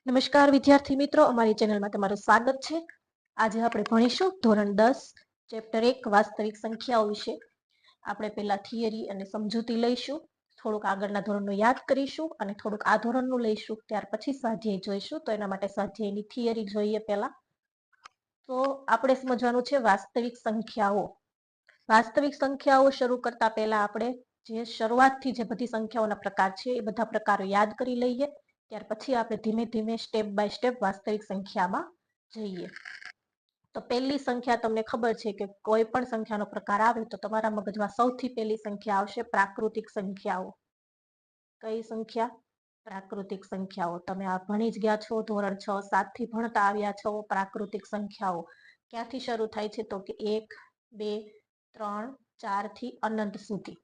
નમસ્કાર વિદ્યાર્થી મિત્રો, અમારી ચેનલમાં તમારું સ્વાગત છે. આજે આપણે ભણીશું ધોરણ 10 ચેપ્ટર 1 વાસ્તવિક સંખ્યાઓ વિશે. આપણે પહેલા થિયરી અને સમજૂતી લઈશું, થોડુંક આગળના ધોરણનું યાદ કરીશું અને થોડુંક આ ધોરણનું લઈશું. ત્યાર પછી સ્વાધ્યાય જોઈશું. તો એના માટે સ્વાધ્યાયની થિયરી જોઈએ પહેલા. તો આપણે સમજવાનું છે વાસ્તવિક સંખ્યાઓ. વાસ્તવિક સંખ્યાઓ શરૂ કરતા પહેલા આપણે જે શરૂઆતથી જે બધી સંખ્યાઓના પ્રકાર છે એ બધા પ્રકારો યાદ કરી લઈએ. ત્યાર પછી આપણે ધીમે ધીમે સ્ટેપ બાય સ્ટેપ વાસ્તવિક સંખ્યામાં જઈએ. તો પહેલી સંખ્યા તમને ખબર છે કે કોઈ પણ સંખ્યાનો પ્રકાર આવે તો તમારા મગજમાં સૌથી પહેલી સંખ્યા આવશે પ્રાકૃતિક સંખ્યાઓ. કઈ સંખ્યા? પ્રાકૃતિક સંખ્યાઓ. તમે આ ભણી જ ગયા છો, ધોરણ 6, 7 થી ભણતા આવ્યા છો. પ્રાકૃતિક સંખ્યાઓ ક્યાંથી શરૂ થાય છે? તો કે 1, 2, 3, 4 થી અનંત સુધી.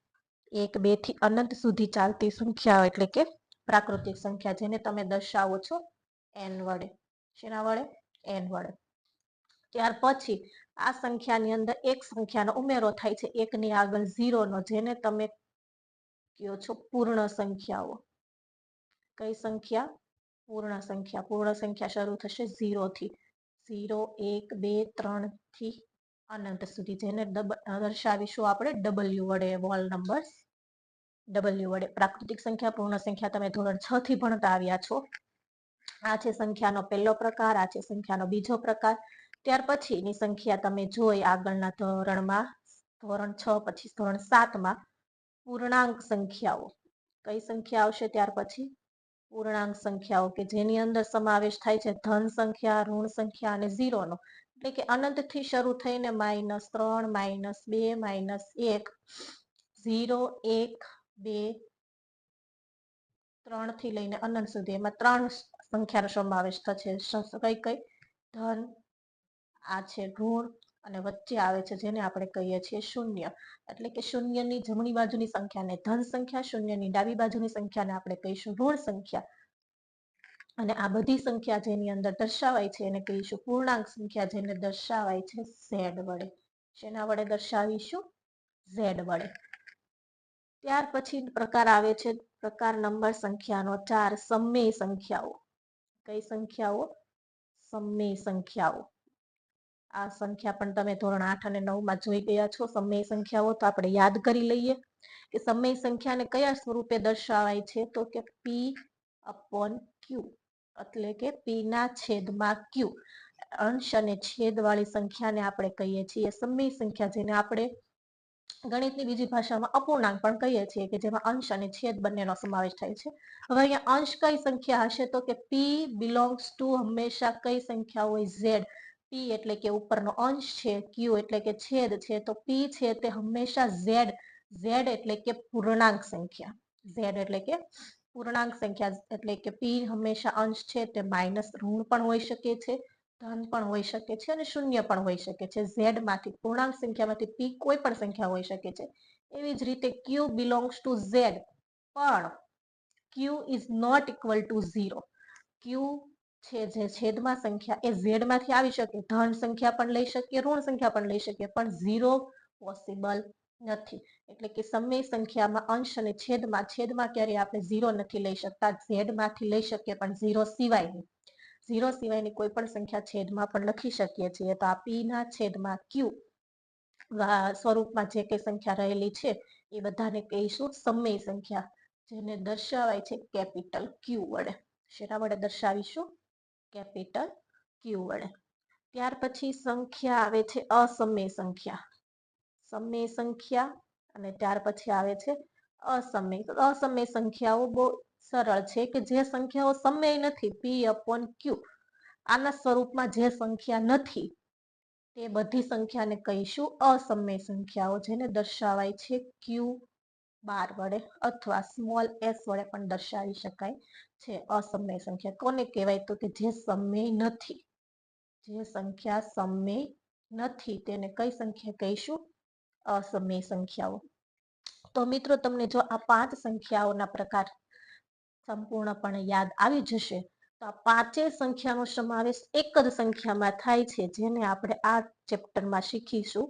1, 2 થી અનંત સુધી ચાલતી સંખ્યાઓ એટલે કે પ્રાકૃતિક સંખ્યા, જેને તમે દર્શાવો છો n વડે. શેના વડે? n વડે. ત્યાર પછી આ સંખ્યાની અંદર એક સંખ્યાનો ઉમેરો થાય છે એકની આગળ 0 નો, જેને તમે કહો છો પૂર્ણ સંખ્યાઓ. કઈ સંખ્યા? પૂર્ણ સંખ્યા. પૂર્ણ સંખ્યા શરૂ થશે 0 થી. 0, 1, 2, 3 થી અનંત સુધી, જેને દર્શાવીશું આપણે w વડે, હોલ નંબર્સ w વડે. પ્રાકૃતિક સંખ્યા, પૂર્ણ સંખ્યા તમે ધોરણ 6 થી ભણતા આવ્યા છો. આ છે સંખ્યાનો પહેલો પ્રકાર, આ છે સંખ્યાનો બીજો પ્રકાર. ત્યાર પછીની સંખ્યા તમે જોઈ આગળના ધોરણમાં, ધોરણ 6 પછી ધોરણ 7માં પૂર્ણાંક સંખ્યાઓ. કઈ સંખ્યા આવશે ત્યાર પછી? પૂર્ણાંક સંખ્યાઓ, કે જેની અંદર સમાવેશ થાય છે ધન સંખ્યા, ઋણ સંખ્યા અને 0 નો. એટલે કે અનંતથી શરૂ થઈને -3, -2, -1, 0, 1, 2, 3 થી લઈને અનંત સુધી, એમાં 3 સંખ્યાનો સમાવેશ થશે. કઈ કઈ? ધન, આ છે ઋણ, અને વચ્ચે આવે છે જેને આપણે કહીએ છીએ શૂન્ય. એટલે કે શૂન્યની જમણી બાજુની સંખ્યાને ધન સંખ્યા, શૂન્યની ડાબી બાજુની સંખ્યાને આપણે કહીશું ઋણ સંખ્યા. અને આ બધી સંખ્યા જેની અંદર દર્શાવાય છે એને કહીશું પૂર્ણાંક સંખ્યા, જેને દર્શાવાય છે z વડે. શેના વડે દર્શાવીશું? z વડે. ત્યાર પછી પ્રકાર આવે છે પ્રકાર નંબર સંખ્યાનો 4, સમમેય સંખ્યાઓ. કઈ સંખ્યાઓ? સમમેય સંખ્યાઓ. આ સંખ્યા પણ તમે ધોરણ 8 અને 9 માં જોઈ ગયા છો, સમમેય સંખ્યાઓ. તો આપણે યાદ કરી લઈએ કે સમમેય સંખ્યાને કયા સ્વરૂપે દર્શાવાય છે? તો કે p/q, એટલે કે p ના છેદમાં q. અંશ અને છેદ વાળી સંખ્યાને આપણે કહીએ છીએ સમમેય સંખ્યા, જેને આપણે ગણિતની બીજી ભાષામાં અપૂર્ણાંક પણ કહીએ છીએ, કે જેમાં અંશ અને છેદ બંનેનો સમાવેશ થાય છે. હવે અહીંયા અંશ કઈ સંખ્યા હશે? તો કે p બિલોંગ્સ ટુ હંમેશા કઈ સંખ્યા હોય? z. p એટલે કે ઉપરનો અંશ છે, q એટલે કે છેદ છે, તો p છે તે હંમેશા z. z એટલે કે પૂર્ણાંક સંખ્યા. z એટલે કે પૂર્ણાંક સંખ્યા, એટલે કે p હંમેશા અંશ છે તે માઇનસ ઋણ પણ હોઈ શકે છે, ધન પણ હોઈ શકે છે અને શૂન્ય પણ હોઈ શકે છે. z માંથી, પૂર્ણાંક સંખ્યામાંથી p કોઈ પણ સંખ્યા હોઈ શકે છે. એવી જ રીતે q બિલોંગ્સ ટુ z, પણ q is not equal to 0. q છે જે છેદમાં સંખ્યા એ z માંથી આવી શકે, ધન સંખ્યા પણ લઈ શકીએ, ઋણ સંખ્યા પણ લઈ શકીએ, પણ 0 પોસિબલ નથી. એટલે કે સમમેય સંખ્યામાં અંશ અને છેદમાં ક્યારે આપણે 0 નથી લઈ શકતા. z માંથી લઈ શકીએ પણ 0 સિવાયની. 0 સિવાયની કોઈ પણ સંખ્યા છેદમાં પણ લખી શકીએ છીએ. તો આ p ના છેદમાં q સ્વરૂપમાં જે કઈ સંખ્યા રહેલી છે એ બધાને કહીશું સમમેય સંખ્યા, જેને દર્શાવાય છે કેપિટલ Q વડે. શેના વડે દર્શાવીશું? કેપિટલ Q વડે. ત્યાર પછી સંખ્યા આવે છે અસમમેય સંખ્યા. સમમેય સંખ્યા અને ત્યાર પછી આવે છે અસમમેય. અસમમેય સંખ્યાઓ બહુ સરળ છે, કે જે સંખ્યાઓ સમમેય નથી, p/q, આના સ્વરૂપમાં જે સંખ્યા નથી તે બધી સંખ્યાને કહીશું અસમમેય સંખ્યાઓ, જેને દર્શાવાય છે q12 વડે અથવા સ્મોલ s વડે પણ દર્શાવી શકાય છે. અસમમેય સંખ્યા કોને કહેવાય? તો કે જે સમમેય નથી. જે સંખ્યા સમમેય નથી તેને કઈ સંખ્યા કહીશું? અસમમેય સંખ્યાઓ. તો મિત્રો, તમને જો આ 5 સંખ્યાઓના પ્રકાર સંપૂર્ણપણે યાદ આવી જશે તો આ 5 સંખ્યાનો સમાવેશ એક જ સંખ્યામાં થાય છે, જેને આપણે આ ચેપ્ટરમાં શીખીશું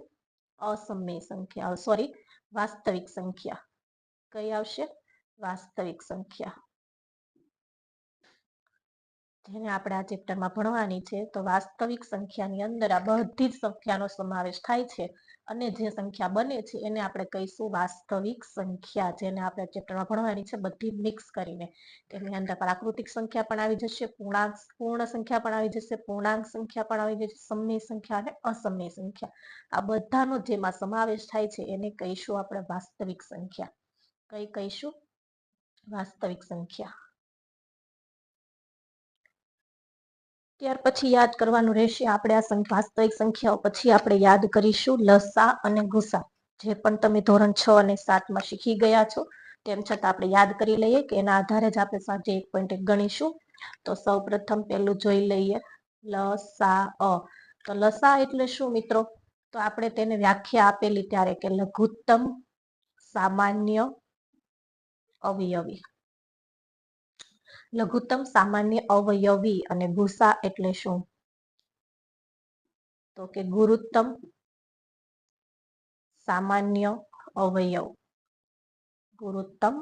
અસમમેય સંખ્યા, સોરી, વાસ્તવિક સંખ્યા. કઈ આવશે? વાસ્તવિક સંખ્યા. જેને આપણે આ ચેપ્ટરમાં ભણવાની છે. તો વાસ્તવિક સંખ્યાની અંદર આ બધી જ સંખ્યાનો સમાવેશ થાય છે અને જે સંખ્યા બને છે એને આપણે કહીશું વાસ્તવિક સંખ્યા, જેને આપણે ચેપ્ટરમાં ભણવાની છે બધી મિક્સ કરીને. તેની અંદર પ્રાકૃતિક સંખ્યા પણ આવી જશે, પૂર્ણ સંખ્યા પણ આવી જશે, પૂર્ણાંક સંખ્યા પણ આવી જશે, સમય સંખ્યા અને અસમય સંખ્યા. આ બધાનો જેમાં સમાવેશ થાય છે એને કહીશું આપણે વાસ્તવિક સંખ્યા. કઈ કહીશું? વાસ્તવિક સંખ્યા. ત્યાર પછી યાદ કરવાનું રહેશે આપણે આ વાસ્તવિક સંખ્યાઓ. પછી આપણે યાદ કરીશું લસા અને ગુસા, જે પણ તમે ધોરણ 6 અને 7માં શીખી ગયા છો. તેમ છતાં આપણે યાદ કરી લઈએ કે એના આધારે જ આપણે સાંજે 1.1 ગણીશું. તો સૌ પ્રથમ પેલું જોઈ લઈએ લસા અ. તો લસા એટલે શું મિત્રો? તો આપણે તેને વ્યાખ્યા આપેલી ત્યારે કે લઘુત્તમ સામાન્ય અવયવી. લઘુત્તમ સામાન્ય અવયવી. અને ગુસા એટલે શું? તો કે ગુરુત્તમ સામાન્ય અવયવ. ગુરુત્તમ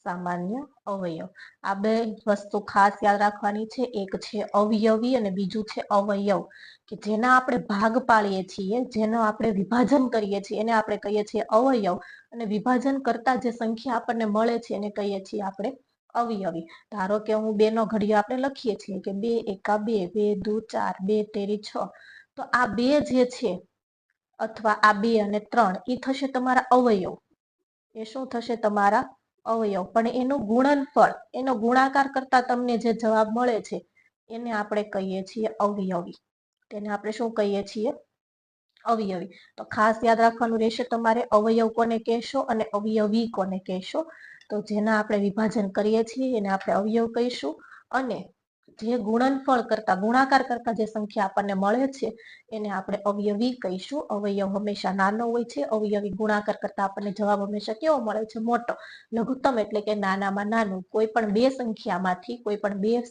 સામાન્ય અવયવ. આ બે વસ્તુ ખાસ યાદ રાખવાની છે. એક છે અવયવી અને બીજું છે અવયવ, કે જેના આપણે ભાગ પાડીએ છીએ, જેનો આપણે વિભાજન કરીએ છીએ એને આપણે કહીએ છીએ અવયવ. અને વિભાજન કરતા જે સંખ્યા આપણને મળે છે એને કહીએ છીએ આપણે અવયવી. ધારો કે હું 2 નો ઘડિયો આપણે લખીએ છીએ કે 2 એકા 2, 2 દુ 4, 2 તેરી 6. તો આ 2 જે છે અથવા આ 2 અને 3 એ થશે તમારા અવયવ. એ શું થશે? તમારા અવયવ. પણ એનું ગુણનફળ, એનો ગુણાકાર કરતા તમને જે જવાબ મળે છે એને આપણે કહીએ છીએ અવયવી. તેને આપણે શું કહીએ છીએ? અવયવી. તો ખાસ યાદ રાખવાનું રહેશે તમારે અવયવ કોને કહેશો અને અવયવી કોને કહેશો. તો જેના આપણે વિભાજન કરીએ છીએ એને આપણે અવયવ કહીશું, અને જે ગુણનફળ કરતા, ગુણાકાર કરતા જે સંખ્યા આપણને મળે છે એને આપણે અવયવી કહીશું. અવયવ હંમેશા નાનો હોય છે. અવયવી ગુણાકાર કરતા આપણને જવાબ હંમેશા કેવો મળે છે? મોટો. લઘુત્તમ એટલે કે નાનામાં નાનું. કોઈ પણ બે સંખ્યામાંથી કોઈ પણ બે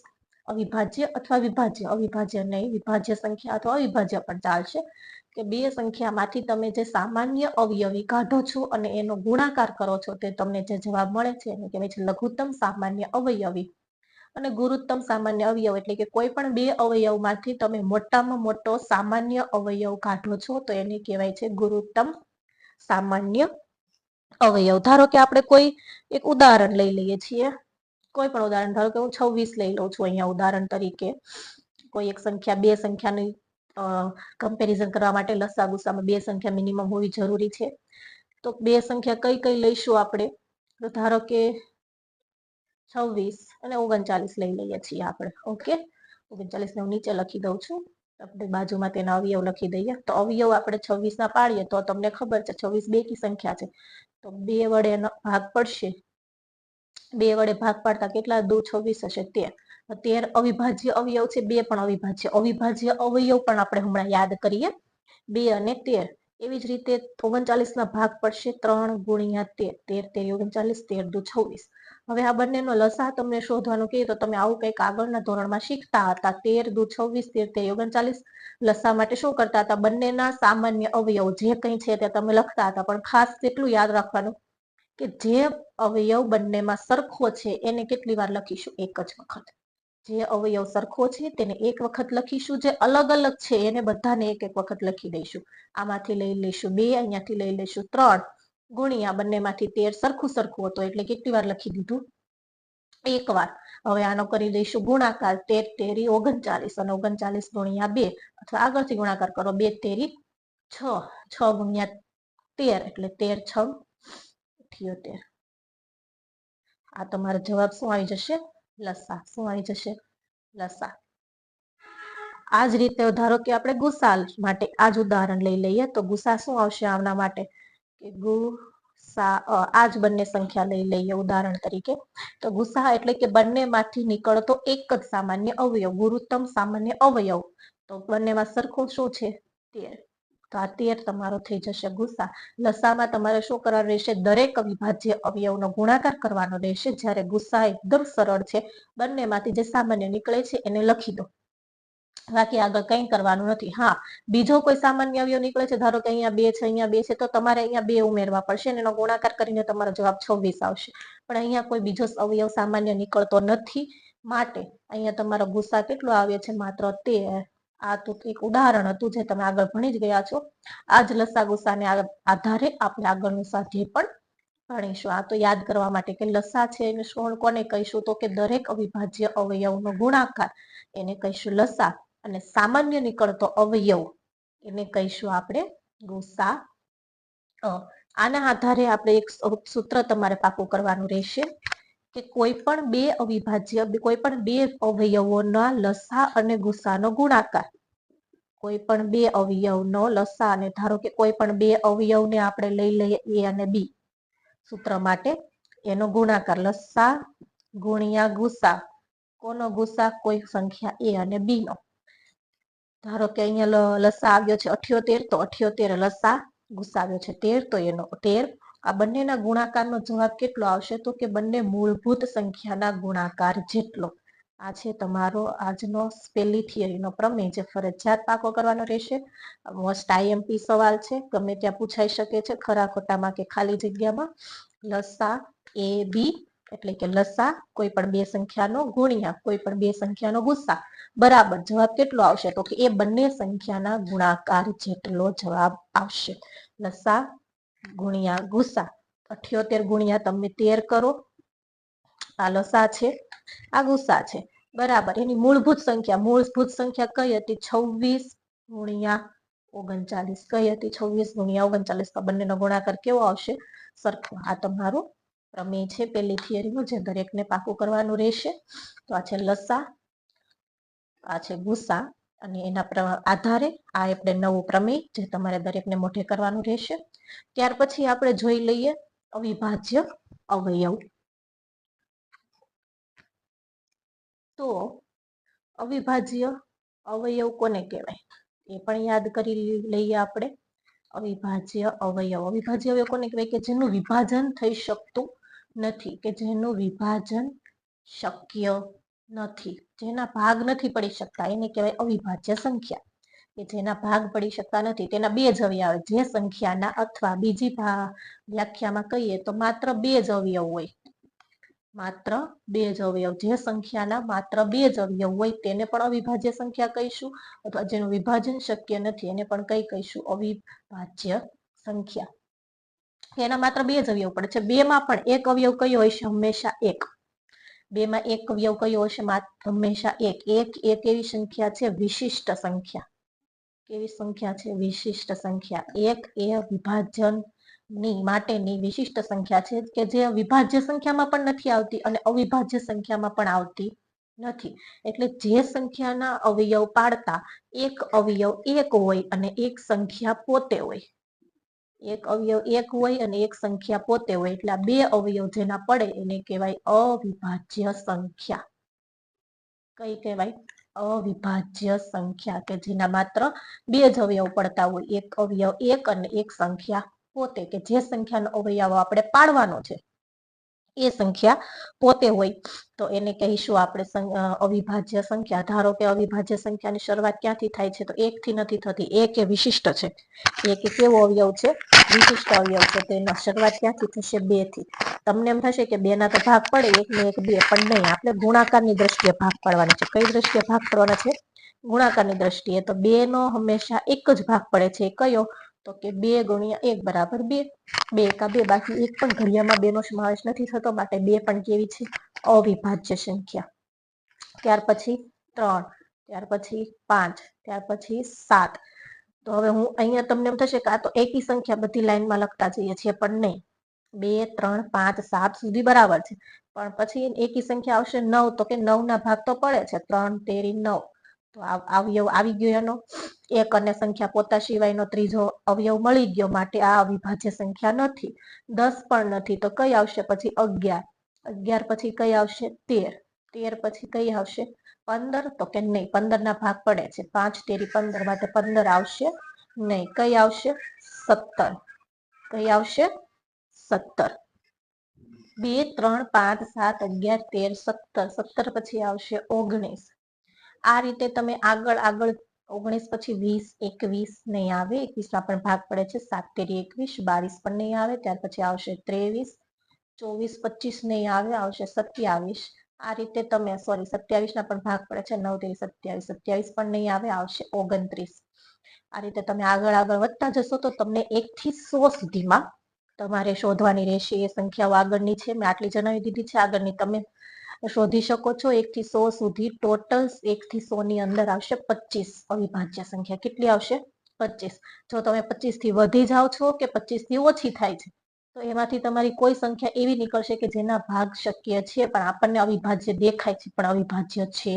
અવિભાજ્ય અથવા વિભાજ્ય, અવિભાજ્ય નહીં, વિભાજ્ય સંખ્યા અથવા અવિભાજ્ય પણ ચાલશે, કે બે સંખ્યામાંથી તમે જે સામાન્ય અવયવી કાઢો છો અને એનો ગુણાકાર કરો છો તે તમને જે જવાબ મળે છે એને કહેવાય છે લઘુત્તમ સામાન્ય અવયવી. અને ગુરુત્તમ સામાન્ય અવયવ એટલે કે કોઈ પણ બે અવયવમાંથી તમે મોટામાં મોટો સામાન્ય અવયવ કાઢો છો તો એને કહેવાય છે ગુરુત્તમ સામાન્ય અવયવ. ધારો કે આપણે કોઈ એક ઉદાહરણ લઈ લઈએ છીએ. કોઈ પણ ઉદાહરણ, ધારો કે હું 26 લઈ લઉં છું અહીંયા ઉદાહરણ તરીકે. કોઈ એક સંખ્યા, બે સંખ્યાની કમ્પેરિઝન કરવા માટે લસા ગુસામાં બે સંખ્યા મિનિમમ હોવી જરૂરી છે. તો બે સંખ્યા કઈ કઈ લઈશું આપણે? તો ધારો કે 26 અને 39 લઈ લઈએ છીએ આપણે. ઓકે, 39 ને હું નીચે લખી દઉં છું. આપણે બાજુમાં તેના અવયવ લખી દઈએ. તો અવયવ આપણે 26 ના પાડીએ તો તમને ખબર છે 26 બેકી સંખ્યા છે. તો 2 વડે એનો ભાગ પડશે. 2 વડે ભાગ પાડતા કેટલા? 2 26 હશે 13. 13 અવિભાજ્ય અવયવ છે, 2 પણ અવિભાજ્ય. અવિભાજ્ય અવયવ પણ આપણે હમણાં યાદ કરીએ, 2 અને 13. એવી જ રીતે 39 ના ભાગ પડશે 3 ગુણ્યા 13. 13 તેરી 39, 13 દુ 26. હવે આ બંનેનો લસા તમને શોધવાનું કહીએ તો તમે આવું કંઈક આગળના ધોરણમાં શીખતા હતા. 13 દુ 26, 13 તેરી 39. લસા માટે શું કરતા હતા? બંનેના સામાન્ય અવયવ જે કંઈ છે તે તમે લખતા હતા. પણ ખાસ કેટલું યાદ રાખવાનું કે જે અવયવ બંનેમાં સરખો છે એને કેટલી વાર લખીશું? એક જ વખત. જે અવયવ સરખો છે તેને એક વખત લખીશું, જે અલગ અલગ છે એને બધાને એક એક વખત લખી દઈશું. આમાંથી લઈ લઈશું 2, અહીંયાથી લઈ લઈશું 3, ગુણ્યા બંનેમાંથી 13 સરખું સરખું હતું એટલે કેટલી વાર લખી દીધું? એક વાર. હવે આનો કરી દઈશું ગુણાકાર. 13 તેરી 39 અને 39 ગુણ્યા 2, અથવા આગળથી ગુણાકાર કરો. 2 તેરી 6, 6 ગુણ્યા 13 એટલે 13 6 78. આ તમારો જવાબ શું આવી જશે? લસા. શું આવી જશે? લસા. આ જ રીતે ધારો કે આપણે ગુસા માટે આ જ ઉદાહરણ લઈ લઈએ. તો ગુસા શું આવશે આમના માટે? કે ગુસા આ જ બંને સંખ્યા લઈ લઈએ ઉદાહરણ તરીકે. તો ગુસા એટલે કે બંનેમાંથી નીકળતો એક જ સામાન્ય અવયવ, ગુરુત્તમ સામાન્ય અવયવ. તો બંનેમાં સરખું શું છે? 13. તો આ 13 તમારો થઈ જશે ગુસા. લસામાં તમારે શું કરવાનું રહેશે? દરેક અવિભાજ્ય અવયવનો ગુણાકાર કરવાનો રહેશે. જ્યારે ગુસા એકદમ સરળ છે, બંનેમાંથી જે સામાન્ય નીકળે છે એને લખી દો. બાકી આગળ કંઈ કરવાનું નથી. હા, બીજો કોઈ સામાન્ય અવયવ નીકળે છે, ધારો કે અહીંયા 2 છે, અહીંયા 2 છે, તો તમારે અહીંયા 2 ઉમેરવા પડશે અને એનો ગુણાકાર કરીને તમારો જવાબ 26 આવશે. પણ અહીંયા કોઈ બીજો અવયવ સામાન્ય નીકળતો નથી, માટે અહીંયા તમારો ગુસ્સા કેટલો આવે છે? માત્ર 13. આ તો એક ઉદાહરણ હતું જે તમે આગળ ભણી જ ગયા છો. આ જ લસા ગુસ્સાને આધારે આપણે આગળનું સ્વાધ્યાય પણ ભણીશું. આ તો યાદ કરવા માટે કે લસા છે એને કોને કહીશું? તો કે દરેક અવિભાજ્ય અવયવનો ગુણાકાર એને કહીશું લસા, અને સામાન્ય નીકળતો અવયવ એને કહીશું આપણે ગુસા. આના આધારે આપણે એક સૂત્ર તમારે પાકું કરવાનું રહેશે કે કોઈ પણ બે અવિભાજ્ય કોઈ પણ બે અવયવોના લસા અને ગુસાનો ગુણાકાર, કોઈ પણ બે અવયવનો લસા, અને ધારો કે કોઈ પણ બે અવયવને આપણે લઈ લઈએ એ અને બી, સૂત્ર માટે એનો ગુણાકાર લસા ગુણ્યા ગુસા. કોનો ગુસા? કોઈ સંખ્યા એ અને બી નો. ધારો કે અહીંયા લસા આવ્યો છે 78, તો 78 લસા, ગુસા આવ્યો છે 13, તો એનો 13. આ બંનેના ગુણાકારનો જવાબ કેટલો આવશે? તો કે બંને મૂળભૂત સંખ્યાના ગુણાકાર જેટલો. આ છે તમારો આજનો પહેલી થિયરીનો પ્રમેય જે ફરજિયાત પાકો કરવાનો રહેશે. મોસ્ટ આઈએમપી સવાલ છે, ગમે ત્યાં પૂછાઈ શકે છે, ખરા ખોટામાં કે ખાલી જગ્યામાં. લસા એ બી એટલે કે લસા કોઈ પણ બે સંખ્યાનો ગુણ્યા કોઈ પણ બે સંખ્યાનો ગુસા બરાબર જવાબ કેટલો આવશે? તો કે એ બંને સંખ્યાના ગુણાકાર જેટલો જવાબ આવશે. લસા ગુણ્યા ગુસા, 78 ગુણ્યા તમે 13 કરો, આ લસા છે, આ ગુસા છે, બરાબર. એની મૂળભૂત સંખ્યા કઈ હતી? 26 ગુણ્યા 39. કઈ હતી? 26 ગુણ્યા 39. તો બંનેનો ગુણાકાર કેવો આવશે? સરખો. આ તમારું પ્રમેય છે પેલી થિયરીનું, જે દરેકને પાકું કરવાનું રહેશે. તો આ છે લસા, આ છે ગુસા, અને એના આધારે આ આપણે નવું પ્રમેય જે તમારે દરેકને મોઢે કરવાનું રહેશે. ત્યાર પછી આપણે જોઈ લઈએ અવિભાજ્ય અવયવ. તો અવિભાજ્ય અવયવ કોને કહેવાય એ પણ યાદ કરી લઈએ આપણે. અવિભાજ્ય અવયવ કોને કહેવાય? કે જેનું વિભાજન થઈ શકતું નથી, કે જેનું વિભાજન શક્ય નથી, જેના ભાગ નથી પડી શકતા, એને કહેવાય અવિભાજ્ય સંખ્યા. કે જેના ભાગ પડી શકતા નથી, તેના બે જ અવયવ આવે. જે સંખ્યાના, અથવા બીજી વ્યાખ્યામાં કહીએ તો માત્ર બે જ અવયવ હોય, માત્ર બે જ અવયવ, જે સંખ્યાના માત્ર બે જ અવયવ હોય તેને પણ અવિભાજ્ય સંખ્યા કહીશું, અથવા જેનું વિભાજન શક્ય નથી એને પણ કઈ કહીશું? અવિભાજ્ય સંખ્યા. એના માત્ર બે જ અવયવ પડે છે. બે માં પણ એક અવયવ કયો હોય છે? હંમેશા એક. બે માં એક અવયવ કયો હશે? હંમેશા એક. એક એવી સંખ્યા છે, વિશિષ્ટ સંખ્યા. કેવી સંખ્યા છે? વિશિષ્ટ સંખ્યા. એક એ વિભાજન ની માટેની વિશિષ્ટ સંખ્યા છે, કે જે વિભાજ્ય સંખ્યામાં પણ નથી આવતી અને અવિભાજ્ય સંખ્યામાં પણ આવતી નથી. એટલે જે સંખ્યાના અવયવ પાડતા એક અવયવ એક હોય અને એક સંખ્યા પોતે હોય, એક અવયવ એક હોય અને એક સંખ્યા પોતે હોય, એટલે આ બે અવયવ જેના પડે એને કહેવાય અવિભાજ્ય સંખ્યા. કઈ કહેવાય? અવિભાજ્ય સંખ્યા. કે જેના માત્ર બે જ અવયવ પડતા હોય, એક અવયવ એક અને એક સંખ્યા પોતે, કે જે સંખ્યાનો અવયવ આપણે પાડવાનો છે એ સંખ્યા પોતે હોય, તો એને કહીશું આપણે અવિભાજ્ય સંખ્યા. ધારો કે અવિભાજ્ય સંખ્યાની શરૂઆત ક્યાંથી થાય છે? તો એક થી નથી થતી. એક એ વિશિષ્ટ છે. એક એ કેવો અવયવ છે? વિશિષ્ટ અવયવ છે. તો એનો શરૂઆત ક્યાંથી થશે? 2 થી. તમને એમ થશે કે 2 ના તો ભાગ પડે, 1 ને 1 2, પણ નહીં, આપણે ગુણાકારની દ્રષ્ટિએ ભાગ પાડવાના છે. કઈ દ્રષ્ટિએ ભાગ પાડવાના છે? ગુણાકારની દ્રષ્ટિએ. તો 2 નો હંમેશા એક જ ભાગ પડે છે. કયો? તો કે 2 ગુણ્યા 1 બરાબર 2. 2 એકા 2, બાકી એક પણ ઘડિયામાં 2 નો સમાવેશ નથી થતો, માટે 2 પણ કેવી છે? અવિભાજ્ય સંખ્યા. ત્યાર પછી 3, ત્યાર પછી 5, ત્યાર પછી 7. તો હવે હું અહીંયા તમને એમ થશે કે આ તો એકી સંખ્યા બધી લાઈનમાં લખતા જઈએ છીએ, પણ નહીં. 2 3 5 7 સુધી બરાબર છે, પણ પછી એકી સંખ્યા આવશે 9, તો કે 9 ના ભાગ તો પડે છે, 3 તેરી 9. તો અવયવ આવી ગયો એનો. એક અને સંખ્યા પોતા સિવાયનો ત્રીજો અવયવ મળી ગયો, માટે આ અવિભાજ્ય સંખ્યા નથી. 10 પણ નથી, તો કઈ આવશે પછી? 11. 11 પછી કઈ આવશે? 13. 13 પછી કઈ આવશે? 15. તો કે નહીં, 15 ના ભાગ પડે છે, 5 તેરી 15, માટે 15 આવશે નહીં. કઈ આવશે? 17. કઈ આવશે? 17. 2 3 5 7 11 13 17. 17 પછી આવશે 19. આ રીતે તમે આગળ 19 પછી 20 21 નહીં આવે, 21 માં પણ ભાગ પડે છે, 7 તેરી 21. 22 પણ નહીં આવે. ત્યાર પછી આવશે 23. 24 25 નહીં આવે, આવશે 27. આ રીતે તમે સોરી 27 ના પણ ભાગ પડે છે 9 તેરી 27, 27 પણ નહીં આવે, આવશે 29. આ રીતે તમે આગળ આગળ વધતા જશો તો તમને 1 થી 100 સુધીમાં તમારે શોધવાની રહેશે. એ સંખ્યાઓ આગળની છે, મેં આટલી જણાવી દીધી છે. આગળની તમે શોધી શકો છો. 1 થી 100 સુધી ટોટલ 1 થી 100 ની અંદર આવશે 25 અવિભાજ્ય સંખ્યા. કેટલી આવશે? 25. જો તમે 25 થી વધી જાઓ છો કે 25 થી ઓછી થાય છે તો એમાંથી તમારી કોઈ સંખ્યા એવી નીકળશે કે જેના ભાગ શક્ય છે પણ આપણને અવિભાજ્ય દેખાય છે પણ અવિભાજ્ય છે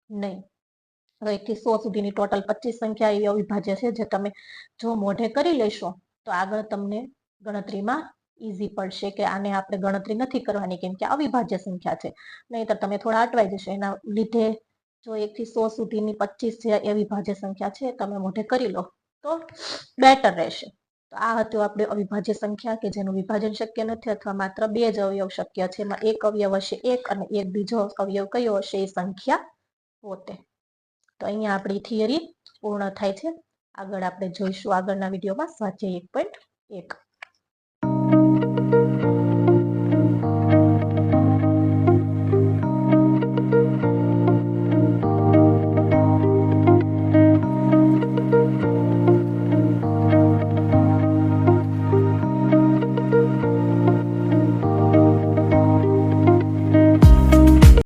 નહીં. 1 થી 100 સુધીની ટોટલ 25 સંખ્યા એવી અવિભાજ્ય છે જે તમે જો મોઢે કરી લેશો તો આગળ તમને ગણતરીમાં ઈઝી પડશે કે આને આપણે ગણતરી નથી કરવાની કેમ કે અવિભાજ્ય સંખ્યા છે. નહીંતર તમે થોડા અટવાઈ જશો. એના લીધે જો 1 થી 100 સુધીની 25 જે અવિભાજ્ય સંખ્યા છે તમે મોઢે કરી લો તો બેટર રહેશે. તો આ હતું આપણે અવિભાજ્ય સંખ્યા કે જેનું વિભાજન શક્ય નથી અથવા માત્ર 2 જ અવયવ શક્ય છે. એમાં એક અવયવ હશે 1 અને એક બીજો અવયવ કયો હશે? એ સંખ્યા પોતે. તો અહીંયા આપણી થિયરી પૂર્ણ થાય છે. આગળ આપણે જોઈશું આગળના વિડીયોમાં સ્વાધ્યાય 1.1.